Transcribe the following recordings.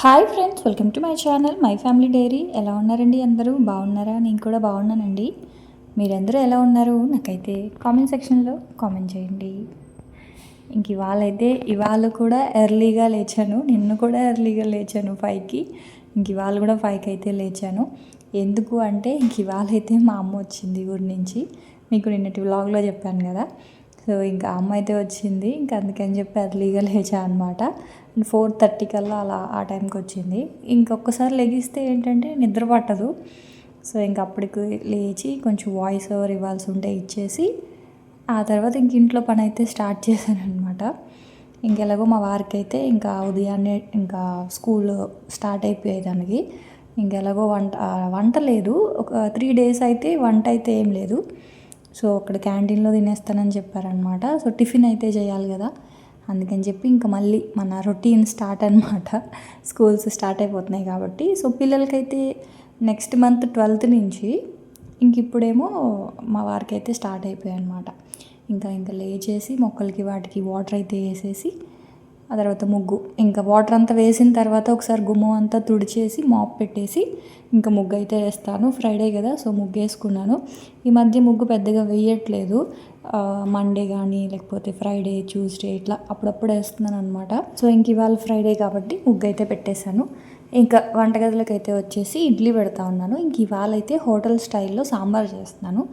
Hi friends, welcome to my channel my family dairy. ఎలా ఉన్నారండి? అందరూ బాగున్నారా? నేను కూడా బాగున్నానండి. మీరందరూ ఎలా ఉన్నారు? నాకైతే కామెంట్ సెక్షన్లో కామెంట్ చేయండి. ఇంక ఇవాళ కూడా ఎర్లీగా లేచాను. నిన్ను కూడా ఎర్లీగా లేచాను 5కి. ఇంక ఇవాళ కూడా 5కి అయితే లేచాను. ఎందుకు అంటే ఇవాళ అయితే మా అమ్మ వచ్చింది ఊరి నుంచి. మీకు నిన్నటి వ్లాగ్లో చెప్పాను కదా. సో ఇంకా అమ్మ అయితే వచ్చింది. ఇంకా అందుకని చెప్పి ఎర్లీగా లేచా అనమాట. 4:30 కల్లా అలా ఆ టైంకి వచ్చింది. ఇంకొకసారి లెగిస్తే ఏంటంటే నిద్ర పట్టదు. సో ఇంకా అప్పటికి లేచి కొంచెం వాయిస్ ఓవర్ ఇవ్వాల్సి ఉంటే ఇచ్చేసి ఆ తర్వాత ఇంక ఇంట్లో పని అయితే స్టార్ట్ చేశాను అనమాట. ఇంకెలాగో మా వారికి అయితే ఇంకా ఉదయాన్నే ఇంకా స్కూల్ స్టార్ట్ అయిపోయాయి దానికి. ఇంకెలాగో వంట లేదు. ఒక 3 డేస్ అయితే వంట అయితే ఏం లేదు. సో అక్కడ క్యాంటీన్లో తినేస్తానని చెప్పారనమాట. సో టిఫిన్ అయితే చేయాలి కదా, అందుకని చెప్పి ఇంకా మళ్ళీ మన రొటీన్ స్టార్ట్ అనమాట. స్కూల్స్ స్టార్ట్ అయిపోతున్నాయి కాబట్టి. సో పిల్లలకైతే నెక్స్ట్ మంత్ 12th నుంచి, ఇంక ఇప్పుడేమో మా వారికి అయితే స్టార్ట్ అయిపోయాయి అనమాట. ఇంకా లేచేసి మొక్కలకి వాటికి వాటర్ అయితే వేసేసి ఆ తర్వాత ముగ్గు, ఇంకా వాటర్ అంతా వేసిన తర్వాత ఒకసారి గుమ్మం అంతా తుడిచేసి మాప్ పెట్టేసి ఇంకా ముగ్గు అయితే వేస్తాను. ఫ్రైడే కదా, సో ముగ్గు వేసుకున్నాను. ఈ మధ్య ముగ్గు పెద్దగా వేయట్లేదు. మండే కానీ లేకపోతే ఫ్రైడే, ట్యూస్డే ఇట్లా అప్పుడప్పుడు వేస్తున్నాను అనమాట. సో ఇంక ఇవాళ ఫ్రైడే కాబట్టి ముగ్గు అయితే పెట్టేశాను. ఇంకా వంటగదిలోకి అయితే వచ్చేసి ఇడ్లీ పెడతా ఉన్నాను. ఇంక ఇవాళ అయితే హోటల్ స్టైల్లో సాంబార్ చేస్తున్నాను.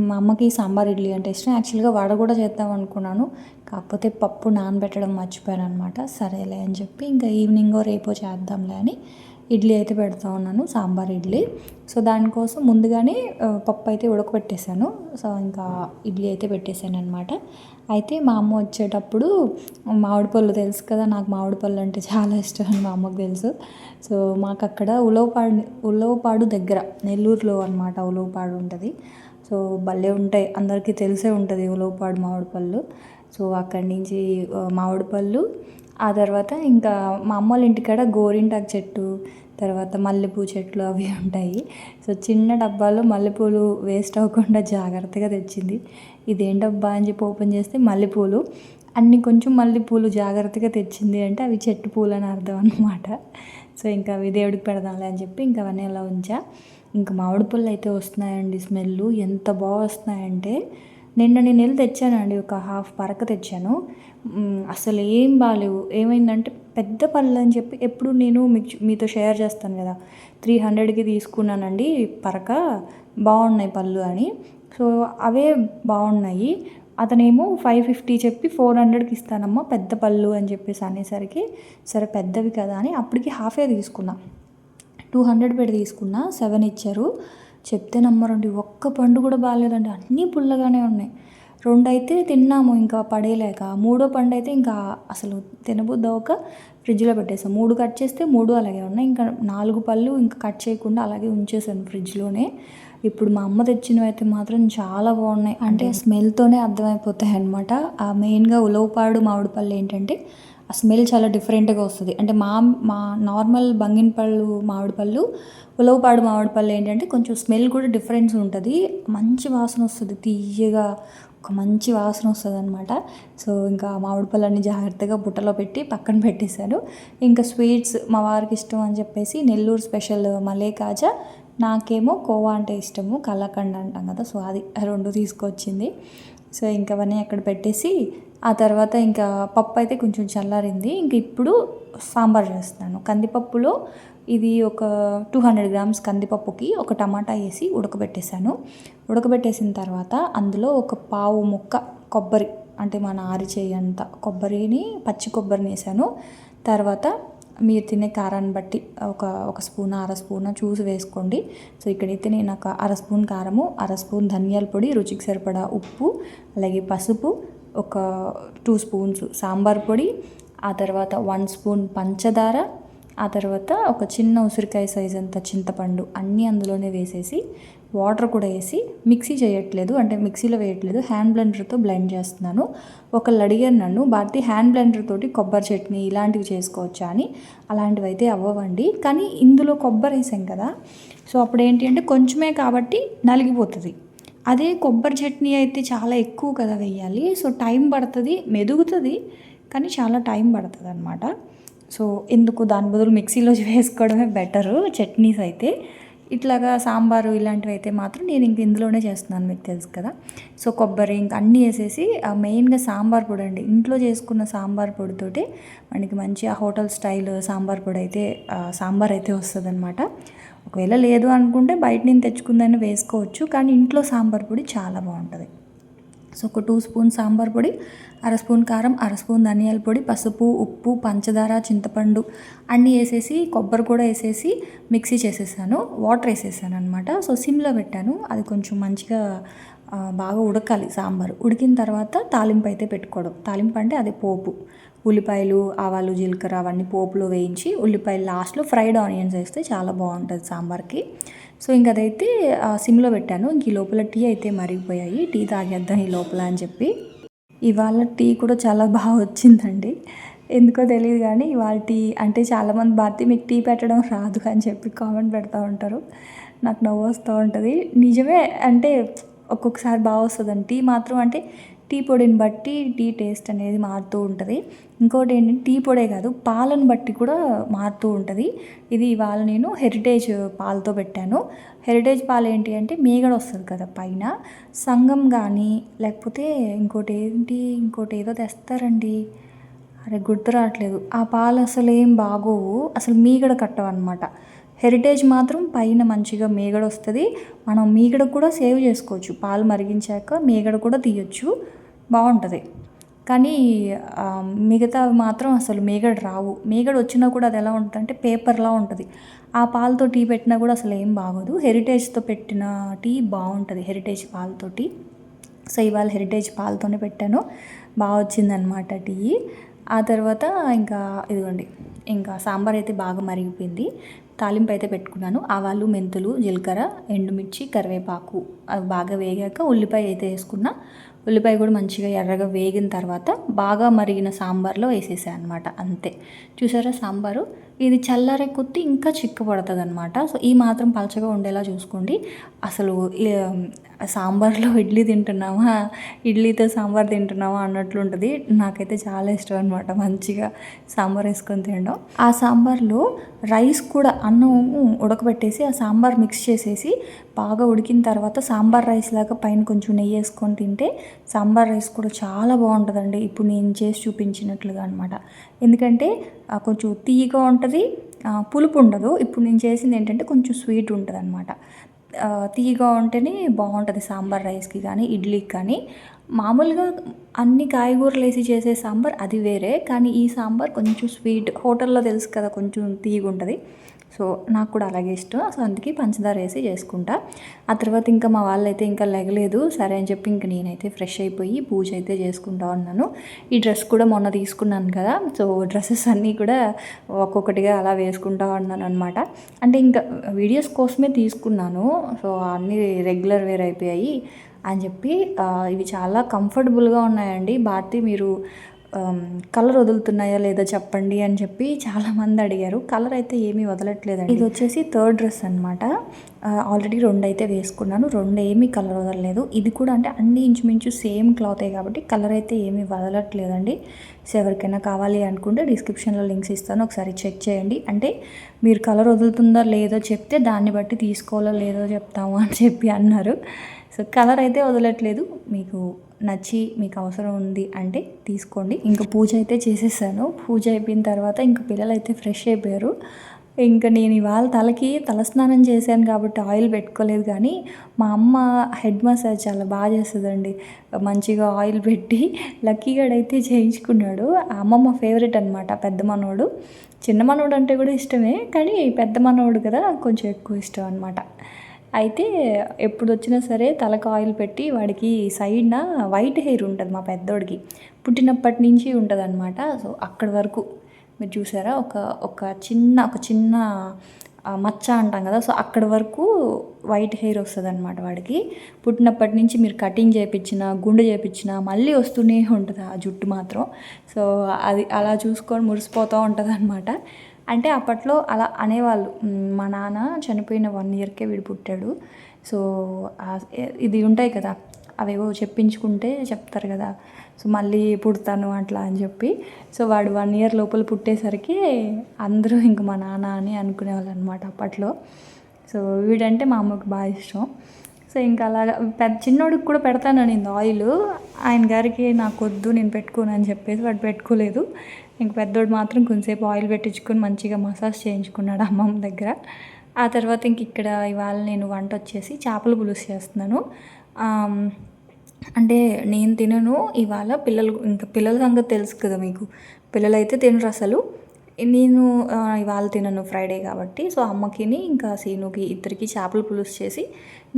మా అమ్మకి సాంబార్ ఇడ్లీ అంటే ఇష్టం. యాక్చువల్గా వడ కూడా చేద్దాం అనుకున్నాను, కాకపోతే పప్పు నానబెట్టడం మర్చిపోయాను అనమాట. సరేలే అని చెప్పి ఇంకా ఈవినింగో రేపో చేద్దాంలే అని ఇడ్లీ అయితే పెడతా ఉన్నాను, సాంబార్ ఇడ్లీ. సో దానికోసం ముందుగానే పప్పు అయితే ఉడకబెట్టేశాను. సో ఇంకా ఇడ్లీ అయితే పెట్టేశాను అనమాట. అయితే మా అమ్మ వచ్చేటప్పుడు మామిడి పళ్ళు తెలుసు కదా, నాకు మామిడి పళ్ళు అంటే చాలా ఇష్టం అని మా అమ్మకు తెలుసు. సో మాకు అక్కడ ఉలవపాడు దగ్గర నెల్లూరులో అనమాట ఉలవపాడు ఉంటుంది. సో భలే ఉంటాయి, అందరికీ తెలిసే ఉంటుంది ఉలవపాడు మామిడి పళ్ళు. సో అక్కడి నుంచి మామిడి పళ్ళు, ఆ తర్వాత ఇంకా మా అమ్మ వాళ్ళ ఇంటికాడ గోరింటాకు చెట్టు, తర్వాత మల్లెపూ చెట్లు అవి ఉంటాయి. సో చిన్న డబ్బాలో మల్లెపూలు వేస్ట్ అవ్వకుండా జాగ్రత్తగా తెచ్చింది. ఇదేంటబ్బా అని చెప్పి ఓపెన్ చేస్తే మల్లెపూలు అన్నీ, కొంచెం మల్లెపూలు జాగ్రత్తగా తెచ్చింది అంటే అవి చెట్టు పూలు అని అర్థం అనమాట. సో ఇంకా అవి దేవుడికి పెడదాంలే అని చెప్పి ఇంకా అవన్నీ అలా ఉంచా. ఇంకా మామిడి పళ్ళు అయితే వస్తున్నాయండి. స్మెల్ ఎంత బాగా వస్తున్నాయంటే, నిన్న నేను వెళ్ళి తెచ్చానండి, ఒక హాఫ్ పరక తెచ్చాను. అసలు ఏం బాగాలేవు. ఏమైందంటే పెద్ద పళ్ళు అని చెప్పి ఎప్పుడు నేను మీతో షేర్ చేస్తాను కదా, 300కి తీసుకున్నానండి పరక, బాగున్నాయి పళ్ళు అని. సో అవే బాగున్నాయి. అతనేమో 550 చెప్పి 400కి ఇస్తానమ్మా పెద్ద పళ్ళు అని చెప్పేసి అనేసరికి, సరే పెద్దవి కదా అని అప్పటికి హాఫే తీసుకున్నా. 200 పెట్టి తీసుకున్నా, 7 ఇచ్చారు. చెప్తే నమ్మరండి, ఒక్క పండు కూడా బాగాలేదండి, అన్నీ పుల్లగానే ఉన్నాయి. 2 అయితే తిన్నాము ఇంకా పడేయలేక, 3వ పండు అయితే ఇంకా అసలు తినబుద్ధి అవ్వక ఫ్రిడ్జ్లో పెట్టేసాం. 3 కట్ చేస్తే 3 అలాగే ఉన్నాయి. ఇంకా 4 పళ్ళు ఇంకా కట్ చేయకుండా అలాగే ఉంచేసాను ఫ్రిడ్జ్లోనే. ఇప్పుడు మా అమ్మ తెచ్చినవి అయితే మాత్రం చాలా బాగున్నాయి. అంటే స్మెల్తోనే అర్థమైపోతాయి అనమాట. ఆ మెయిన్గా ఉలవపాడు మామిడి పళ్ళు ఏంటంటే ఆ స్మెల్ చాలా డిఫరెంట్గా వస్తుంది. అంటే మా నార్మల్ బంగినపళ్ళు మామిడి పళ్ళు, ఉలవపాడు మామిడి పళ్ళు ఏంటంటే కొంచెం స్మెల్ కూడా డిఫరెన్స్ ఉంటుంది. మంచి వాసన వస్తుంది, తీయగా ఒక మంచి వాసన వస్తుంది అనమాట. సో ఇంకా మామిడి పళ్ళని జాగ్రత్తగా బుట్టలో పెట్టి పక్కన పెట్టేశాను. ఇంకా స్వీట్స్ మా వారికి ఇష్టం అని చెప్పేసి నెల్లూరు స్పెషల్ మలై కాజా, నాకేమో కోవా అంటే ఇష్టము, కలాకండ్ అంటాం కదా, సో అది 2 తీసుకొచ్చింది. సో ఇంకా అవన్నీ అక్కడ పెట్టేసి ఆ తర్వాత ఇంకా పప్పు అయితే కొంచెం చల్లారింది. ఇంక ఇప్పుడు సాంబార్ చేస్తున్నాను. కందిపప్పులో ఇది ఒక 200 గ్రామ్స్ కందిపప్పుకి ఒక టమాటా వేసి ఉడకబెట్టేశాను. ఉడకబెట్టేసిన తర్వాత అందులో ఒక పావు ముక్క కొబ్బరి, అంటే మన ఆరిచేయి అంత కొబ్బరిని, పచ్చి కొబ్బరిని వేసాను. తర్వాత మీరు తినే కారాన్ని బట్టి ఒక స్పూన్, అర స్పూన్ చూసి వేసుకోండి. సో ఇక్కడైతే నేను ఒక అర స్పూన్ కారము, అర స్పూన్ ధనియాల పొడి, రుచికి సరిపడా ఉప్పు, అలాగే పసుపు, ఒక 2 స్పూన్స్ సాంబార్ పొడి, ఆ తర్వాత 1 స్పూన్ పంచదార, ఆ తర్వాత ఒక చిన్న ఉసిరికాయ సైజ్ అంత చింతపండు అన్నీ అందులోనే వేసేసి వాటర్ కూడా వేసి మిక్సీ చేయట్లేదు, అంటే మిక్సీలో వేయట్లేదు, హ్యాండ్ బ్లెండర్తో బ్లెండ్ చేస్తున్నాను. ఒకళ్ళు అడిగారు నన్ను, భారతి హ్యాండ్ బ్లెండర్ తోటి కొబ్బరి చట్నీ ఇలాంటివి చేసుకోవచ్చా అని. అలాంటివి అయితే అవ్వవండి, కానీ ఇందులో కొబ్బరి వేసాం కదా, సో అప్పుడు ఏంటి అంటే కొంచెమే కాబట్టి నలిగిపోతుంది. అదే కొబ్బరి చట్నీ అయితే చాలా ఎక్కువ కదా వేయాలి, సో టైం పడుతుంది, మెదుగుతుంది కానీ చాలా టైం పడుతుంది అనమాట. సో ఎందుకు దాని బదులు మిక్సీలో వేసుకోవడమే బెటరు చట్నీస్ అయితే. ఇట్లాగా సాంబారు ఇలాంటివి అయితే మాత్రం నేను ఇంక ఇందులోనే చేస్తున్నాను, మీకు తెలుసు కదా. సో కొబ్బరి ఇంక అన్నీ వేసేసి మెయిన్గా సాంబార్ పొడి అండి, ఇంట్లో చేసుకున్న సాంబార్ పొడితోటి మనకి మంచిగా హోటల్ స్టైల్ సాంబార్ పొడి అయితే సాంబార్ అయితే వస్తుంది అనమాట. ఒకవేళ లేదు అనుకుంటే బయట నుంచి తెచ్చుకుందని వేసుకోవచ్చు, కానీ ఇంట్లో సాంబార్ పొడి చాలా బాగుంటుంది. సో ఒక 2 స్పూన్ సాంబార్ పొడి, 1/2 స్పూన్ కారం, 1/2 స్పూన్ ధనియాల పొడి, పసుపు, ఉప్పు, పంచదార, చింతపండు అన్నీ వేసేసి కొబ్బరి కూడా వేసేసి మిక్సీ చేసేసాను. వాటర్ వేసేసాను అనమాట. సో సిమ్లో పెట్టాను, అది కొంచెం మంచిగా బాగా ఉడకాలి సాంబారు. ఉడికిన తర్వాత తాలింపు అయితే పెట్టుకోవడం. తాలింపు అంటే అదే పోపు, ఉల్లిపాయలు, ఆవాలు, జీలకర్ర అవన్నీ పోపులో వేయించి ఉల్లిపాయలు లాస్ట్లో ఫ్రైడ్ ఆనియన్స్ వేస్తే చాలా బాగుంటుంది సాంబార్కి. సో ఇంక అదైతే సిమ్లో పెట్టాను. ఇంక ఈ లోపల టీ అయితే మరిగిపోయాయి, టీ తాగేద్దాం ఈ లోపల అని చెప్పి. ఇవాళ టీ కూడా చాలా బాగా వచ్చిందండి, ఎందుకో తెలియదు కానీ ఇవాళ టీ అంటే చాలామంది భారతి మీకు టీ పెట్టడం రాదు అని చెప్పి కామెంట్ పెడతా ఉంటారు. నాకు నవ్వు వస్తూ ఉంటుంది. నిజమే, అంటే ఒక్కొక్కసారి బాగా వస్తుందండి టీ మాత్రం. అంటే టీ పొడిని బట్టి టీ టేస్ట్ అనేది మారుతూ ఉంటుంది. ఇంకోటి ఏంటంటే టీ పొడే కాదు, పాలను బట్టి కూడా మారుతూ ఉంటుంది. ఇది ఇవాళ నేను హెరిటేజ్ పాలతో పెట్టాను. హెరిటేజ్ పాలు ఏంటి అంటే మీగడ వస్తుంది కదా పైన, సంగం కానీ లేకపోతే ఇంకోటి ఏదో తెస్తారండి, అరే గుర్తు రావట్లేదు. ఆ పాలు అసలు ఏం బాగోవు, అసలు మీగడ కట్టవన్నమాట. హెరిటేజ్ మాత్రం పైన మంచిగా మీగడ వస్తుంది. మనం మీగడ కూడా సేవ్ చేసుకోవచ్చు, పాలు మరిగించాక మీగడ కూడా తీయొచ్చు, బాగుంటుంది. కానీ మిగతా మాత్రం అసలు మీగడ రావు. మీగడ వచ్చినా కూడా అది ఎలా ఉంటుంది అంటే పేపర్లా ఉంటుంది. ఆ పాలతో టీ పెట్టినా కూడా అసలు ఏం బాగోదు. హెరిటేజ్తో పెట్టిన టీ బాగుంటుంది, హెరిటేజ్ పాలతోటి. సో ఇవాళ హెరిటేజ్ పాలతోనే పెట్టాను, బాగా వచ్చిందనమాట టీ. ఆ తర్వాత ఇంకా ఇదిగోండి, ఇంకా సాంబార్ అయితే బాగా మరిగిపోయింది. తాలింపు అయితే పెట్టుకున్నాను. ఆవాలు, మెంతులు, జీలకర్ర, ఎండుమిర్చి, కరివేపాకు అవి బాగా వేగాక ఉల్లిపాయ అయితే వేసుకున్నా. ఉల్లిపాయ కూడా మంచిగా ఎర్రగా వేగిన తర్వాత బాగా మరిగిన సాంబార్లో వేసేసాను అనమాట. అంతే, చూసారా సాంబారు. ఇది చల్లారే కొద్దీ ఇంకా చిక్కబడుతుంది అనమాట. సో ఈ మాత్రం పలచగా ఉండేలా చూసుకోండి. అసలు సాంబార్లో ఇడ్లీ తింటున్నామా, ఇడ్లీతో సాంబార్ తింటున్నామా అన్నట్లు ఉంటుంది. నాకైతే చాలా ఇష్టం అనమాట మంచిగా సాంబార్ వేసుకొని తినడం. ఆ సాంబార్లో రైస్ కూడా, అన్నం ఉడకబెట్టేసి ఆ సాంబార్ మిక్స్ చేసేసి బాగా ఉడికిన తర్వాత సాంబార్ రైస్ లాగా పైన కొంచెం నెయ్యి వేసుకొని తింటే సాంబార్ రైస్ కూడా చాలా బాగుంటుందండి. ఇప్పుడు నేను చేసి చూపించినట్లుగా అనమాట. ఎందుకంటే కొంచెం తీయగా ఉంటుంది, పులుపు ఉండదు. ఇప్పుడు నేను చేసింది ఏంటంటే కొంచెం స్వీట్ ఉంటుంది అనమాట. తీయగా ఉంటేనే బాగుంటుంది సాంబార్ రైస్కి కానీ ఇడ్లీకి కానీ. మామూలుగా అన్ని కాయగూరలు వేసి చేసే సాంబార్ అది వేరే, కానీ ఈ సాంబార్ కొంచెం స్వీట్, హోటల్లో తెలుసు కదా కొంచెం తీయగా ఉంటుంది. సో నాకు కూడా అలాగే ఇష్టం. సో అందుకే పంచదార వేసి చేసుకుంటా. ఆ తర్వాత ఇంకా మా వాళ్ళైతే ఇంకా లెగలేదు, సరే అని చెప్పి ఇంక నేనైతే ఫ్రెష్ అయిపోయి పూజ అయితే చేసుకుంటా ఉన్నాను. ఈ డ్రెస్ కూడా మొన్న తీసుకున్నాను కదా, సో డ్రెస్సెస్ అన్నీ కూడా ఒక్కొక్కటిగా అలా వేసుకుంటా ఉన్నాను అనమాట. అంటే ఇంకా వీడియోస్ కోసమే తీసుకున్నాను, సో అన్నీ రెగ్యులర్ వేర్ అయిపోయాయి అని చెప్పి. ఇవి చాలా కంఫర్టబుల్గా ఉన్నాయండి. భారతి మీరు కలర్ వదులుతున్నాయా లేదా చెప్పండి అని చెప్పి చాలామంది అడిగారు. కలర్ అయితే ఏమీ వదలట్లేదండి. ఇది వచ్చేసి 3rd డ్రెస్ అనమాట. ఆల్రెడీ 2 అయితే వేసుకున్నాను, 2 ఏమీ కలర్ వదలలేదు. ఇది కూడా అంటే అన్ని ఇంచుమించు సేమ్ క్లాతే కాబట్టి కలర్ అయితే ఏమీ వదలట్లేదండి. సో ఎవరికైనా కావాలి అనుకుంటే డిస్క్రిప్షన్లో లింక్స్ ఇస్తాను, ఒకసారి చెక్ చేయండి. అంటే మీరు కలర్ వదులుతుందో లేదో చెప్తే దాన్ని బట్టి తీసుకోవాలో లేదో చెప్తాము అని చెప్పి అన్నారు. సో కలర్ అయితే వదలట్లేదు, మీకు నచ్చి మీకు అవసరం ఉంది అంటే తీసుకోండి. ఇంకా పూజ అయితే చేసేసాను. పూజ అయిపోయిన తర్వాత ఇంకా పిల్లలు అయితే ఫ్రెష్ అయిపోయారు. ఇంకా నేను ఇవాళ తలస్నానం చేశాను కాబట్టి ఆయిల్ పెట్టుకోలేదు, కానీ మా అమ్మ హెడ్ మసాజ్ చాలా బాగా చేస్తుందండి. మంచిగా ఆయిల్ పెట్టి లక్కీగాడైతే చేయించుకున్నాడు. అమ్మమ్మ ఫేవరెట్ అనమాట, పెద్ద మనోడు. చిన్న మనోడు అంటే కూడా ఇష్టమే, కానీ పెద్ద మనోడు కదా కొంచెం ఎక్కువ ఇష్టం అనమాట. అయితే ఎప్పుడు వచ్చినా సరే తలకు ఆయిల్ పెట్టి వాడికి సైడ్న వైట్ హెయిర్ ఉంటుంది మా పెద్దోడికి, పుట్టినప్పటి నుంచి ఉంటుంది అనమాట. సో అక్కడి వరకు మీరు చూసారా, ఒక చిన్న మచ్చ అంటాం కదా, సో అక్కడి వరకు వైట్ హెయిర్ వస్తుంది అనమాట వాడికి. పుట్టినప్పటి నుంచి మీరు కటింగ్ చేయించిన, గుండు చేయించిన మళ్ళీ వస్తూనే ఉంటుంది ఆ జుట్టు మాత్రం. సో అది అలా చూసుకొని మురిసిపోతూ ఉంటుంది అనమాట. అంటే అప్పట్లో అలా అనేవాళ్ళు, మా నాన్న చనిపోయిన 1 ఇయర్కే వీడు పుట్టాడు. సో ఇది ఉంటాయి కదా, అవేవో చెప్పించుకుంటే చెప్తారు కదా, సో మళ్ళీ పుడతాను అట్లా అని చెప్పి. సో వాడు 1 ఇయర్ లోపల పుట్టేసరికి అందరూ ఇంక మా నాన్న అని అనుకునేవాళ్ళు అనమాట అప్పట్లో. సో వీడంటే మా అమ్మకి బాగా ఇష్టం. సో ఇంకా అలాగా చిన్నోడికి కూడా పెడతాననింది ఆయిల్. ఆయన గారికి నాకు వద్దు, నేను పెట్టుకోను అని చెప్పేసి వాడు పెట్టుకోలేదు. ఇంక పెద్దోడు మాత్రం కొంచెంసేపు ఆయిల్ పెట్టించుకొని మంచిగా మసాజ్ చేయించుకున్నాడు అమ్మమ్మ దగ్గర. ఆ తర్వాత ఇంక ఇక్కడ ఇవాళ నేను వంట వచ్చేసి చేపల పులుసు చేస్తున్నాను. అంటే నేను తినను ఇవాళ, పిల్లల సంగతి తెలుసు కదా మీకు, పిల్లలైతే తినరు అసలు. నేను ఇవాళ తినను, ఫ్రైడే కాబట్టి. సో అమ్మకిని ఇంకా సీనుకి ఇద్దరికి చేపల పులుసు చేసి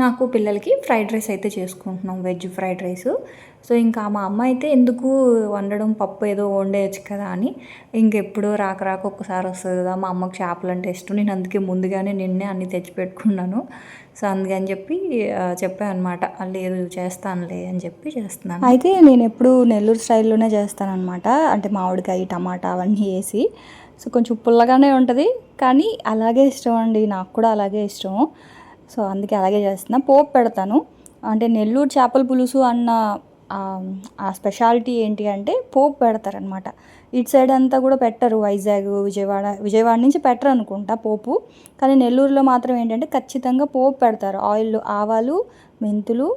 నాకు పిల్లలకి ఫ్రైడ్ రైస్ అయితే చేసుకుంటున్నాం, వెజ్ ఫ్రైడ్ రైస్. సో ఇంకా మా అమ్మ అయితే ఎందుకు వండడం, పప్పు ఏదో వండేయచ్చు కదా అని, ఇంకెప్పుడో రాక ఒక్కసారి వస్తుంది కదా, మా అమ్మకి చేపలు అంటే ఇష్టం, నేను అందుకే ముందుగానే నిన్నే అన్నీ తెచ్చిపెట్టుకున్నాను. సో అందుకని చెప్పి చెప్పాను అనమాట, లేదు చేస్తానులే అని చెప్పి చేస్తున్నాను. అయితే నేను ఎప్పుడు నెల్లూరు స్టైల్లోనే చేస్తాను అనమాట. అంటే మామిడికాయ, టమాటా అవన్నీ వేసి. సో కొంచెం పుల్లగానే ఉంటుంది, కానీ అలాగే ఇష్టం అండి, నాకు కూడా అలాగే ఇష్టం. సో అందుకే అలాగే చేస్తున్నా. పోపు పెడతాను. అంటే నెల్లూరు చేపల పులుసు అన్న ఆ స్పెషాలిటీ ఏంటి అంటే పోపు పెడతారనమాట. ఇటు సైడ్ అంతా కూడా పెట్టరు, వైజాగ్, విజయవాడ నుంచి పెట్టరు అనుకుంటా పోపు. కానీ నెల్లూరులో మాత్రం ఏంటంటే ఖచ్చితంగా పోపు పెడతారు. ఆయిల్లో ఆవాలు, మెంతులు,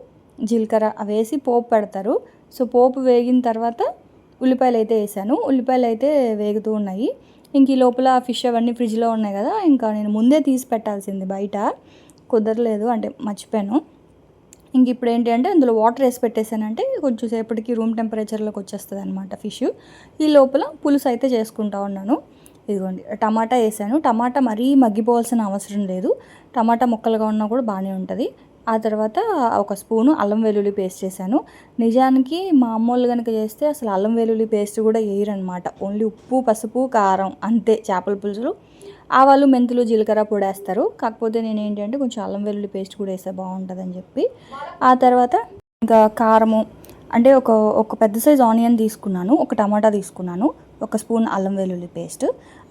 జీలకర్ర వేసి పోపు పెడతారు. సో పోపు వేగిన తర్వాత ఉల్లిపాయలు అయితే వేసాను. ఉల్లిపాయలు అయితే వేగుతూ ఉన్నాయి. ఇంక ఈ లోపల ఫిష్ అవన్నీ ఫ్రిడ్జ్లో ఉన్నాయి కదా, ఇంకా నేను ముందే తీసి పెట్టాల్సింది, బయట కుదరలేదు, అంటే మర్చిపోయాను. ఇంక ఇప్పుడు ఏంటి అంటే అందులో వాటర్ వేసి పెట్టేసానంటే కొంచెం సేపటికి రూమ్ టెంపరేచర్లోకి వచ్చేస్తుంది అనమాట ఫిష్. ఈ లోపల పులుసు అయితే చేసుకుంటా ఉన్నాను. ఇదిగోండి టమాటా వేసాను. టమాటా మరీ మగ్గిపోవాల్సిన అవసరం లేదు, టమాటా ముక్కలుగా ఉన్నా కూడా బాగానే ఉంటుంది. ఆ తర్వాత ఒక స్పూను అల్లం వెల్లుల్లి పేస్ట్ చేశాను. నిజానికి మా అమ్మోళ్ళు కనుక చేస్తే అసలు అల్లం వెల్లుల్లి పేస్ట్ కూడా వేయరనమాట, ఓన్లీ ఉప్పు, పసుపు, కారం అంతే చేపల పులుసులు. ఆవాలు, మెంతులు, జీలకర్ర పొడి వేస్తారు. కాకపోతే నేను ఏంటంటే కొంచెం అల్లం వెల్లుల్లి పేస్ట్ కూడా వేస్తే బాగుంటుందని చెప్పి. ఆ తర్వాత ఇంకా కారము, అంటే ఒక పెద్ద సైజు ఆనియన్ తీసుకున్నాను, ఒక టమాటా తీసుకున్నాను, ఒక స్పూన్ అల్లం వెల్లుల్లి పేస్ట్.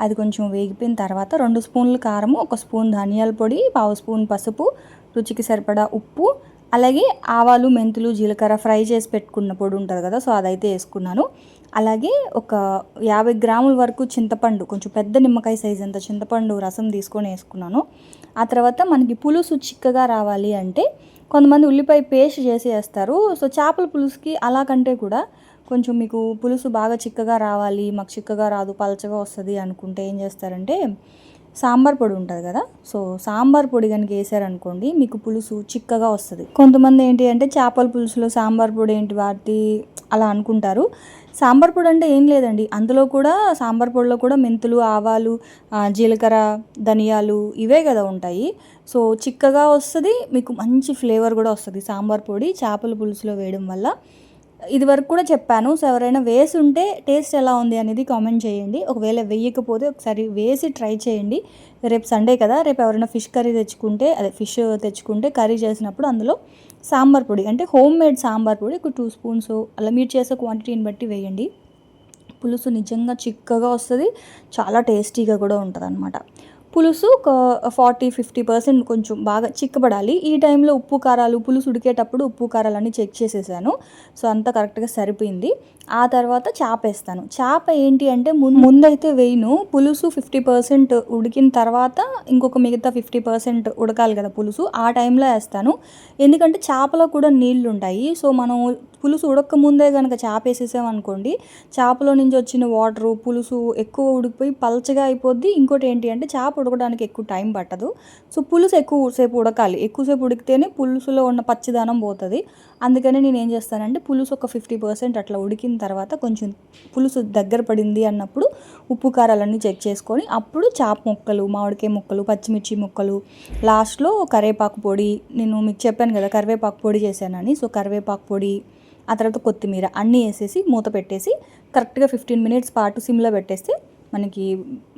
అది కొంచెం వేగిపోయిన తర్వాత 2 స్పూన్లు కారము, 1 స్పూన్ ధనియాల పొడి, 1/2 స్పూన్ పసుపు, రుచికి సరిపడా ఉప్పు, అలాగే ఆవాలు, మెంతులు, జీలకర్ర ఫ్రై చేసి పెట్టుకున్న పొడి ఉంటుంది కదా, సో అదైతే వేసుకున్నాను. అలాగే ఒక 50 గ్రాముల వరకు చింతపండు, కొంచెం పెద్ద నిమ్మకాయ సైజ్ అంత చింతపండు రసం తీసుకొని వేసుకున్నాను. ఆ తర్వాత మనకి పులుసు చిక్కగా రావాలి అంటే కొంతమంది ఉల్లిపాయ పేస్ట్ చేసి వేస్తారు. సో చేపల పులుసుకి అలా కంటే కూడా కొంచెం మీకు పులుసు బాగా చిక్కగా రావాలి, మాకు చిక్కగా రాదు, పలచగా వస్తుంది అనుకుంటే ఏం చేస్తారంటే సాంబార్ పొడి ఉంటుంది కదా, సో సాంబార్ పొడి కనుక వేసారనుకోండి మీకు పులుసు చిక్కగా వస్తుంది. కొంతమంది ఏంటి అంటే చేపల పులుసులో సాంబార్ పొడి ఏంటి వాటి అలా అనుకుంటారు. సాంబార్ పొడి అంటే ఏం లేదండి, అందులో కూడా సాంబార్ పొడిలో కూడా మెంతులు, ఆవాలు, జీలకర్ర, ధనియాలు ఇవే కదా ఉంటాయి. సో చిక్కగా వస్తుంది, మీకు మంచి ఫ్లేవర్ కూడా వస్తుంది సాంబార్ పొడి చేపల పులుసులో వేయడం వల్ల. ఇది వరకు కూడా చెప్పాను. సో ఎవరైనా వేసి ఉంటే టేస్ట్ ఎలా ఉంది అనేది కామెంట్ చేయండి. ఒకవేళ వేయకపోతే ఒకసారి వేసి ట్రై చేయండి. రేపు సండే కదా, రేపు ఎవరైనా ఫిష్ తెచ్చుకుంటే కర్రీ చేసినప్పుడు అందులో సాంబార్ పొడి, అంటే హోమ్ మేడ్ సాంబార్ పొడి ఒక 2 స్పూన్స్ అలా మీరు చేసే క్వాంటిటీని బట్టి వేయండి. పులుసు నిజంగా చిక్కగా వస్తుంది, చాలా టేస్టీగా కూడా ఉంటుంది అన్నమాట. పులుసు ఒక 40-50% కొంచెం బాగా చిక్కబడాలి. ఈ టైంలో ఉప్పు కారాలు, పులుసు ఉడికేటప్పుడు ఉప్పు కారాలన్నీ చెక్ చేసేసాను. సో అంతా కరెక్ట్గా సరిపోయింది. ఆ తర్వాత చేప వేస్తాను. చేప ఏంటి అంటే ముందైతే వేయను, పులుసు 50% ఉడికిన తర్వాత ఇంకొక మిగతా 50% ఉడకాలి కదా పులుసు, ఆ టైంలో వేస్తాను. ఎందుకంటే చేపలో కూడా నీళ్ళు ఉంటాయి. సో మనం పులుసు ఉడక ముందే కనుక చేప వేసేసామనుకోండి, చేపలో నుంచి వచ్చిన వాటరు, పులుసు ఎక్కువ ఉడికిపోయి పల్చగా అయిపోద్ది. ఇంకోటి ఏంటి అంటే చేప ఉడకడానికి ఎక్కువ టైం పట్టదు. సో పులుసు ఎక్కువసేపు ఉడకాలి, ఎక్కువసేపు ఉడికితేనే పులుసులో ఉన్న పచ్చిదనం పోతుంది. అందుకని నేను ఏం చేస్తానంటే పులుసు ఒక 50% అట్లా ఉడికిన తర్వాత కొంచెం పులుసు దగ్గర పడింది అన్నప్పుడు ఉప్పు కారాలన్నీ చెక్ చేసుకొని అప్పుడు చేప ముక్కలు, మామిడికాయ ముక్కలు, పచ్చిమిర్చి ముక్కలు, లాస్ట్లో కరివేపాకు పొడి, నేను మీకు చెప్పాను కదా కరివేపాకు పొడి చేశానని, సో కరివేపాకు పొడి, ఆ తర్వాత కొత్తిమీర అన్నీ వేసేసి మూత పెట్టేసి కరెక్ట్గా 15 మినిట్స్ పాటు సిమ్లో పెట్టేస్తే మనకి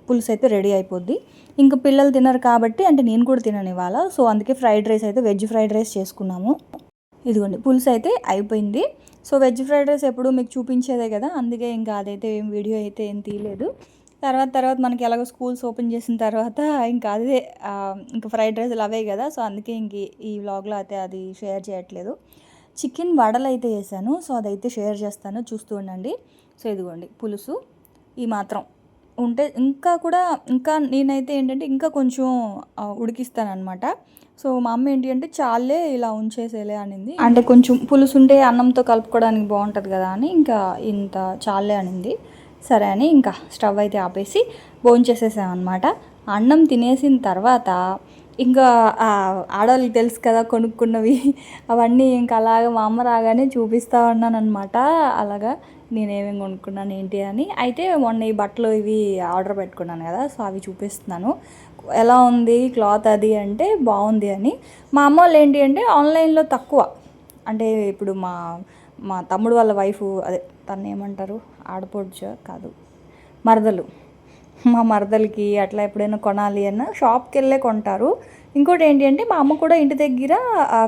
పులుసు అయితే రెడీ అయిపోద్ది. ఇంకా పిల్లలు తినరు కాబట్టి, అంటే నేను కూడా తినను ఇవాళ, సో అందుకే ఫ్రైడ్ రైస్ అయితే వెజ్ ఫ్రైడ్ రైస్ చేసుకున్నాము. ఇదిగోండి పులుసు అయితే అయిపోయింది. సో వెజ్ ఫ్రైడ్ రైస్ ఎప్పుడు మీకు చూపించేదే కదా, అందుకే ఇంకా అదైతే వీడియో అయితే ఏం తీయలేదు. తర్వాత మనకి ఎలాగో స్కూల్స్ ఓపెన్ చేసిన తర్వాత ఇంకా అదే ఇంకా ఫ్రైడ్ రైస్లు అవే కదా, సో అందుకే ఇంక ఈ వ్లాగ్లో అయితే అది షేర్ చేయట్లేదు. చికెన్ వడలు అయితే వేసాను. సో అదైతే షేర్ చేస్తాను, చూస్తూ ఉండండి. సో ఇదిగోండి పులుసు ఈ మాత్రం ఉంటే ఇంకా నేనైతే ఏంటంటే ఇంకా కొంచెం ఉడికిస్తానమాట. సో మా అమ్మ ఏంటి అంటే చాలే ఇలా ఉంచేసేలే అనింది. అంటే కొంచెం పులుసు ఉంటే అన్నంతో కలుపుకోవడానికి బాగుంటుంది కదా అని ఇంకా ఇంత చాలే అనింది. సరే అని ఇంకా స్టవ్ అయితే ఆపేసి భోంచేసేసాం అనమాట. అన్నం తినేసిన తర్వాత ఇంకా ఆడవాళ్ళకి తెలుసు కదా కొనుక్కున్నవి అవన్నీ ఇంకా అలాగా మా అమ్మ రాగానే చూపిస్తూ ఉన్నాను అనమాట. అలాగా నేనేమేమి కొనుక్కున్నాను ఏంటి అని. అయితే మొన్న ఈ బట్టలు ఇవి ఆర్డర్ పెట్టుకున్నాను కదా, సో అవి చూపిస్తున్నాను. ఎలా ఉంది క్లాత్ అది అంటే బాగుంది అని. మా అమ్మ వాళ్ళు ఏంటి అంటే ఆన్లైన్లో తక్కువ, అంటే ఇప్పుడు మా తమ్ముడు వాళ్ళ వైఫ్, అదే తను ఏమంటారు, ఆడపడుచు కాదు, మరదలు, మా మరదలకి అట్లా ఎప్పుడైనా కొనాలి అన్న షాప్కి వెళ్ళే కొంటారు. ఇంకోటి ఏంటి అంటే మా అమ్మ కూడా ఇంటి దగ్గర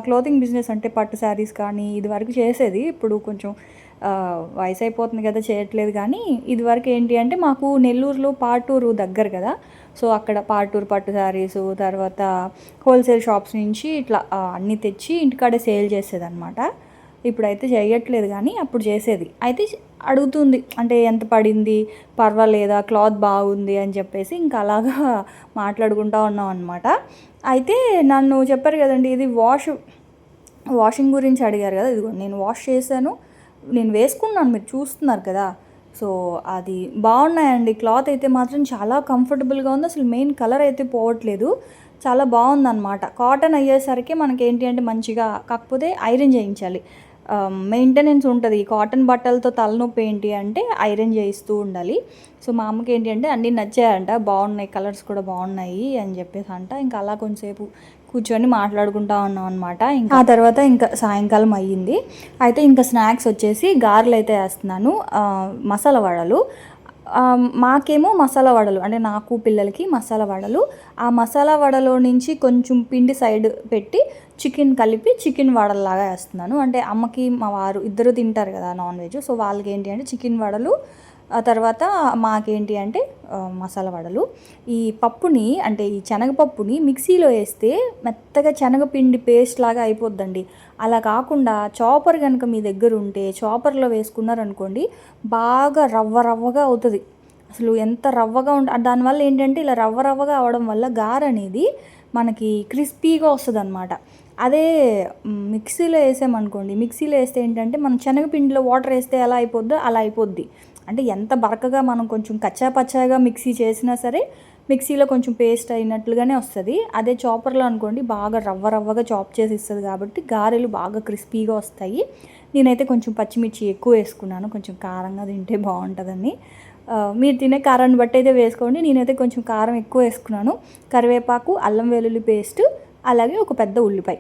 క్లోతింగ్ బిజినెస్, అంటే పట్టు శారీస్ కానీ ఇది వరకు చేసేది. ఇప్పుడు కొంచెం వయసు అయిపోతుంది కదా చేయట్లేదు. కానీ ఇది వరకు ఏంటి అంటే మాకు నెల్లూరులో పాటూరు దగ్గర కదా, సో అక్కడ పాటూరు పట్టు శారీసు, తర్వాత హోల్సేల్ షాప్స్ నుంచి ఇట్లా అన్నీ తెచ్చి ఇంటికాడే సేల్ చేసేదన్నమాట. ఇప్పుడైతే చేయట్లేదు కానీ అప్పుడు చేసేది. అయితే అడుగుతుంది అంటే ఎంత పడింది, పర్వాలేదా, క్లాత్ బాగుంది అని చెప్పేసి ఇంకా అలాగా మాట్లాడుకుంటూ ఉన్నాం అనమాట. అయితే నన్ను చెప్పారు కదండి, ఇది వాషింగ్ గురించి అడిగారు కదా, ఇదిగో నేను వాష్ చేశాను, నేను వేసుకున్నాను, మీరు చూస్తున్నారు కదా. సో అది బాగున్నాయండి. క్లాత్ అయితే మాత్రం చాలా కంఫర్టబుల్గా ఉంది. అసలు మెయిన్ కలర్ అయితే పోవట్లేదు, చాలా బాగుందన్నమాట. కాటన్ అయ్యేసరికి మనకి ఏంటి అంటే మంచిగా, కాకపోతే ఐరన్ చేయించాలి, మెయింటెనెన్స్ ఉంటుంది. కాటన్ బట్టలతో తలనొప్పి ఏంటి అంటే ఐరన్ చేయిస్తూ ఉండాలి. సో మా అమ్మకి ఏంటి అంటే అన్నీ నచ్చాయంట, బాగున్నాయి, కలర్స్ కూడా బాగున్నాయి అని చెప్పేసి అంట. ఇంకా అలా కొంచెంసేపు కూర్చొని మాట్లాడుకుంటూ ఉన్నాం అనమాట. ఇంకా ఆ తర్వాత ఇంకా సాయంకాలం అయ్యింది. అయితే ఇంకా స్నాక్స్ వచ్చేసి గారెలు అయితే వేస్తున్నాను, మసాలా వడలు. మాకేమో మసాలా వడలు, అంటే నాకు పిల్లలకి మసాలా వడలు. ఆ మసాలా వడలో నుంచి కొంచెం పిండి సైడ్ పెట్టి చికెన్ కలిపి చికెన్ వడల్లాగా వేస్తున్నాను. అంటే అమ్మకి మా వారు ఇద్దరు తింటారు కదా నాన్ వెజ్, సో వాళ్ళకి ఏంటి అంటే చికెన్ వడలు, ఆ తర్వాత మాకేంటి అంటే మసాలా వడలు. ఈ పప్పుని, అంటే ఈ శనగపప్పుని మిక్సీలో వేస్తే మెత్తగా శనగపిండి పేస్ట్ లాగా అయిపోద్దండి. అలా కాకుండా చాపర్ కనుక మీ దగ్గర ఉంటే చాపర్లో వేసుకున్నారనుకోండి బాగా రవ్వగా అవుతుంది. అసలు ఎంత రవ్వగా దానివల్ల ఏంటంటే ఇలా రవ్వగా అవడం వల్ల గారె అనేది మనకి క్రిస్పీగా వస్తుంది అనమాట. అదే మిక్సీలో వేసామనుకోండి, మిక్సీలో వేస్తే ఏంటంటే మనం శనగపిండిలో వాటర్ వేస్తే ఎలా అయిపోద్దో అలా అయిపోద్ది. అంటే ఎంత బరకగా మనం కొంచెం కచ్చాపచ్చాగా మిక్సీ చేసినా సరే మిక్సీలో కొంచెం పేస్ట్ అయినట్లుగానే వస్తుంది. అదే చాపర్లో అనుకోండి బాగా రవ్వగా చాప్ చేసి ఇస్తుంది కాబట్టి గారెలు బాగా క్రిస్పీగా వస్తాయి. నేనైతే కొంచెం పచ్చిమిర్చి ఎక్కువ వేసుకున్నాను, కొంచెం కారంగా తింటే బాగుంటుందని. మీరు తినే కారాన్ని బట్టి అయితే వేసుకోండి. నేనైతే కొంచెం కారం ఎక్కువ వేసుకున్నాను. కరివేపాకు, అల్లం వెల్లుల్లి పేస్ట్, అలాగే ఒక పెద్ద ఉల్లిపాయ,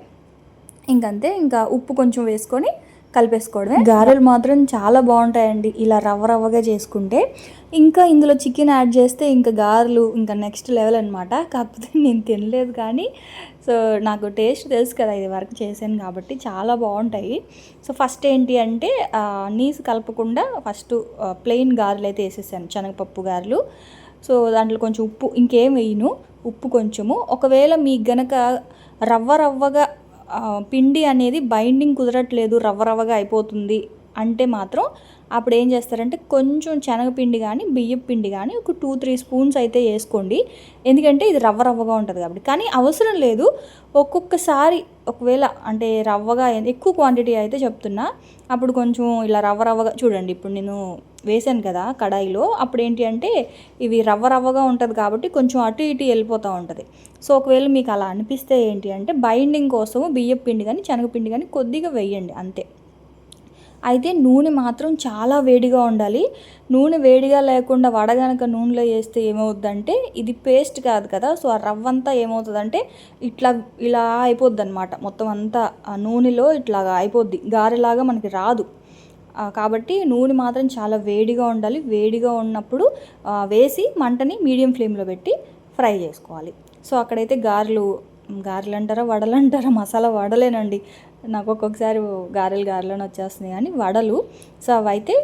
ఇంకంతే. ఇంకా ఉప్పు కొంచెం వేసుకొని కలిపేసుకోవడమే. గారెలు మాత్రం చాలా బాగుంటాయండి ఇలా రవ్వగా చేసుకుంటే. ఇంకా ఇందులో చికెన్ యాడ్ చేస్తే ఇంకా గారెలు ఇంకా నెక్స్ట్ లెవెల్ అనమాట. కాకపోతే నేను తినలేదు కానీ, సో నాకు టేస్ట్ తెలుసు కదా, ఇది వరకు చేశాను కాబట్టి చాలా బాగుంటాయి. సో ఫస్ట్ ఏంటి అంటే నీసు కలపకుండా ఫస్ట్ ప్లెయిన్ గారెలు అయితే వేసేసాను, శనగపప్పు గారెలు. సో దాంట్లో కొంచెం ఉప్పు, ఇంకేం వేయను, ఉప్పు కొంచెము. ఒకవేళ మీకు గనక రవ్వగా పిండి అనేది బైండింగ్ కుదరట్లేదు, రవ్వగా అయిపోతుంది అంటే మాత్రం అప్పుడు ఏం చేస్తారంటే కొంచెం శనగపిండి కానీ బియ్యం పిండి కానీ ఒక 2-3 స్పూన్స్ అయితే వేసుకోండి. ఎందుకంటే ఇది రవ్వగా ఉంటుంది కాబట్టి. కానీ అవసరం లేదు, ఒక్కొక్కసారి ఒకవేళ అంటే రవ్వగా ఎక్కువ క్వాంటిటీ అయితే చెప్తున్నా, అప్పుడు కొంచెం ఇలా రవ్వగా చూడండి. ఇప్పుడు నేను వేసాను కదా కడాయిలో, అప్పుడు ఏంటి అంటే ఇవి రవ్వగా ఉంటుంది కాబట్టి కొంచెం అటు ఇటు వెళ్ళిపోతూ ఉంటుంది. సో ఒకవేళ మీకు అలా అనిపిస్తే ఏంటి అంటే బైండింగ్ కోసం బియ్యం పిండి కానీ శనగపిండి కానీ కొద్దిగా వేయండి అంతే. అయితే నూనె మాత్రం చాలా వేడిగా ఉండాలి. నూనె వేడిగా లేకుండా వడ గనక నూనెలో వేస్తే ఏమవుద్దంటే ఇది పేస్ట్ కాదు కదా, సో ఆ రవ్వంతా ఏమవుతుందంటే ఇలా అయిపోద్ది అనమాట. మొత్తం అంతా ఆ నూనెలో ఇట్లాగా అయిపోద్ది, గారెలాగా మనకి రాదు. కాబట్టి నూనె మాత్రం చాలా వేడిగా ఉండాలి. వేడిగా ఉన్నప్పుడు వేసి మంటని మీడియం ఫ్లేమ్లో పెట్టి ఫ్రై చేసుకోవాలి. సో అక్కడైతే గారెలు అంటారా వడలు అంటారా, మసాలా వడలేనండి, నాకు ఒక్కొక్కసారి గారెలు వచ్చేస్తున్నాయి కానీ వడలు. సో అవైతే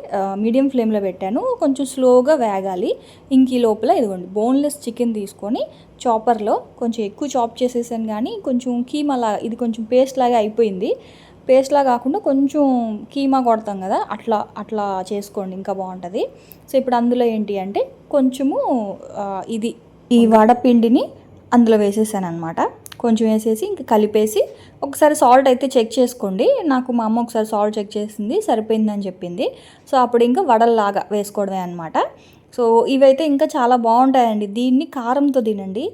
మీడియం ఫ్లేమ్లో పెట్టాను, కొంచెం స్లోగా వేగాలి. ఇంక ఈ లోపల ఇదిగోండి బోన్లెస్ చికెన్ తీసుకొని చాపర్లో కొంచెం ఎక్కువ చాప్ చేసేసాను కానీ కొంచెం కీమా లాగా ఇది కొంచెం పేస్ట్ లాగా అయిపోయింది. పేస్ట్లా కాకుండా కొంచెం కీమా కొడతాం కదా, అట్లా అట్లా చేసుకోండి, ఇంకా బాగుంటుంది. సో ఇప్పుడు అందులో ఏంటి అంటే కొంచెము ఇది ఈ వడపిండిని అందులో వేసేసాను అనమాట. కొంచెం వేసేసి ఇంకా కలిపేసి ఒకసారి సాల్ట్ అయితే చెక్ చేసుకోండి. నాకు మా అమ్మ ఒకసారి సాల్ట్ చెక్ చేసింది, సరిపోయిందని చెప్పింది. సో అప్పుడు ఇంకా వడల్లాగా వేసుకోవడమే అనమాట. సో ఇవైతే ఇంకా చాలా బాగుంటాయండి. దీన్ని కారంతో తినండి.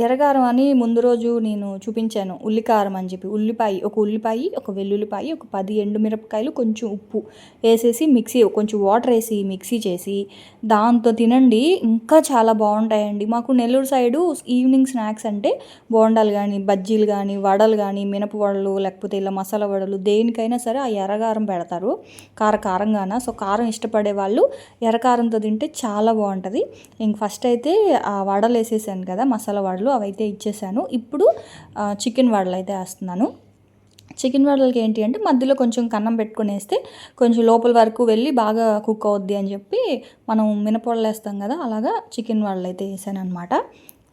ఎర్రకారం అని ముందు రోజు నేను చూపించాను, ఉల్లికారం అని చెప్పి. ఉల్లిపాయ, ఒక వెల్లుల్లిపాయ, ఒక 10 ఎండుమిరపకాయలు, కొంచెం ఉప్పు వేసేసి మిక్సీ, కొంచెం వాటర్ వేసి మిక్సీ చేసి దాంతో తినండి, ఇంకా చాలా బాగుంటాయండి. మాకు నెల్లూరు సైడు ఈవినింగ్ స్నాక్స్ అంటే బోండాలు కానీ, బజ్జీలు కానీ, వడలు కానీ, మినప వడలు, లేకపోతే ఇలా మసాలా వడలు, దేనికైనా సరే ఆ ఎర్రకారం పెడతారు కారంగాన. సో కారం ఇష్టపడే వాళ్ళు ఎర్రకారంతో తింటే చాలా బాగుంటుంది. ఇంక ఫస్ట్ అయితే ఆ వడలు వేసేసాను కదా, మసాలా వడలు, అవైతే ఇచ్చేసాను. ఇప్పుడు చికెన్ వడలు అయితే వేస్తున్నాను. చికెన్ వడలకి ఏంటి అంటే మధ్యలో కొంచెం కన్నం పెట్టుకొని వేస్తే కొంచెం లోపల వరకు వెళ్ళి బాగా కుక్ అవుద్ది అని చెప్పి మనం మినపొడలు వేస్తాం కదా, అలాగా చికెన్ వడలు అయితే వేసాను అనమాట.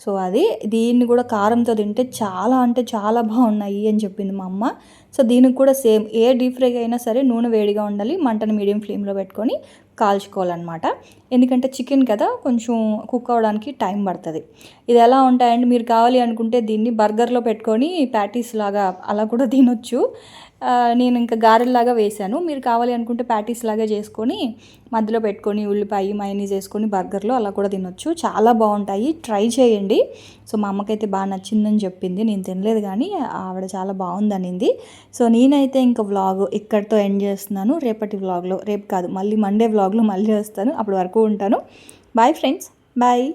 సో అది దీన్ని కూడా కారంతో తింటే చాలా అంటే చాలా బాగున్నాయి అని చెప్పింది మా అమ్మ. సో దీనికి కూడా సేమ్, ఏ డీప్ ఫ్రై అయినా సరే నూనె వేడిగా ఉండాలి, మంటను మీడియం ఫ్లేమ్లో పెట్టుకొని కాల్చుకోవాలన్నమాట. ఎందుకంటే చికెన్ కదా, కొంచెం కుక్ అవ్వడానికి టైం పడుతుంది. ఇది ఎలా ఉంటాయండి, మీరు కావాలి అనుకుంటే దీన్ని బర్గర్లో పెట్టుకొని ప్యాటీస్ లాగా అలా కూడా తినొచ్చు. నేను ఇంకా గారెల్లాగా వేశాను. మీరు కావాలి అనుకుంటే ప్యాటీస్ లాగా చేసుకొని మధ్యలో పెట్టుకొని ఉల్లిపాయ మయోనీస్ వేసుకొని బర్గర్లో అలా కూడా తినొచ్చు. చాలా బాగుంటాయి, ట్రై చేయండి. సో మా అమ్మకైతే బాగా నచ్చిందని చెప్పింది. నేను తినలేదు కానీ ఆవిడ చాలా బాగుందనింది. సో నేనైతే ఇంకా వ్లాగ్ ఇక్కడితో ఎండ్ చేస్తున్నాను. రేపటి వ్లాగ్లో, రేపు కాదు మళ్ళీ మండే వ్లాగ్లో మళ్ళీ వస్తాను. అప్పటి వరకు ఉంటాను. Bye friends, bye.